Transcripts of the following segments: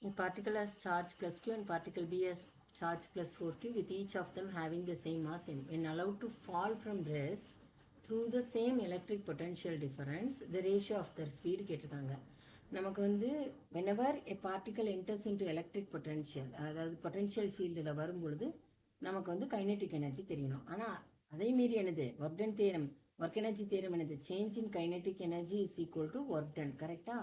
A particle has charge plus q and particle B has charge plus 4q with each of them having the same mass m. When allowed to fall from rest through the same electric potential difference, the ratio of their speed கேட்டிருக்காங்க. நமக்கு வந்து whenever a particle enters into electric potential, அதாவது potential fieldல வரும்பொழுது நமக்கு வந்து kinetic energy தெரியணும். ஆனால் அதே மீறி என்னது work done theorem, work energy theorem என்னது change in kinetic energy is equal to work done. கரெக்டா?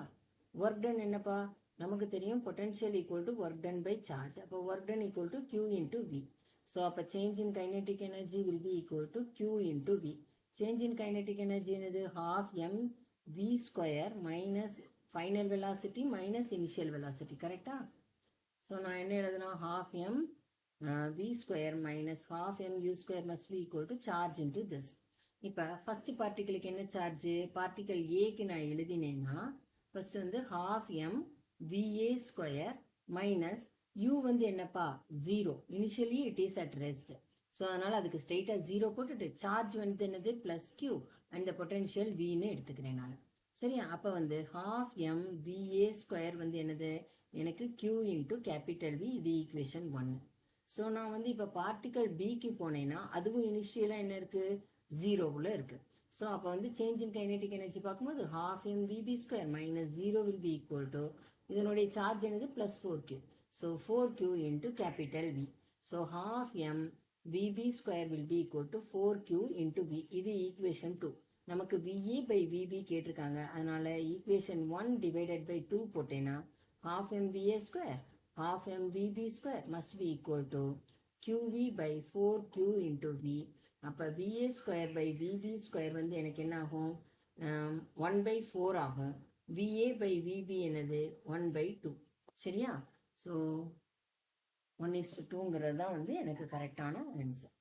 work done என்னப்பா நமக்கு தெரியும் potential equal to work done by charge. அப்போ work done equal to q into v. So அப்போ change in kinetic energy will be equal to q into v. Change in kinetic energy என்னது half m v square minus final velocity minus initial velocity. கரெக்டா? So நான் என்ன எழுதுனா half m v square minus half m u square must be equal to charge into this. இப்போ first particle என்ன charge? particle Aக்கு நான் எழுதினேன்னா first வந்து half m VA square minus U வந்து என்னப்பா 0. Initially it is at rest. So அதனால அதுக்கு straight 0 போட்டுட்டு charge வந்து என்னது plus Q and the potential V ன்னு எடுத்துக்கிறேன் நான். சரியா? அப்ப வந்து half m VA square வந்து என்னது எனக்கு Q into capital V. இது equation 1. So நான் வந்து இப்ப particle Bக்கு போனேன்னா அதுவும் initial என்ன இருக்கு 0ல இருக்கு. So அப்ப வந்து change in kinetic energy பார்க்கும்போது half m VB square minus 0 will be equal to இதனுடைய சார்ஜ் என்னது plus 4q. So 4q into capital V. So half m VB square will be equal to 4q into V. இது equation 2. நமக்கு VA by VB கேட்டிருக்காங்க. அதனால equation 1 divided by 2 போட்டேன்னா half m VA square half m VB square must be equal to QV by 4q into V. அப்ப VA square by VB square வந்து எனக்கு என்ன ஆகும் 1 by 4 ஆகும். VA by VB என்னது 1 by 2. சரியா? ஸோ 1:2ங்கிறது தான் வந்து எனக்கு கரெக்டான ஆன்சர்.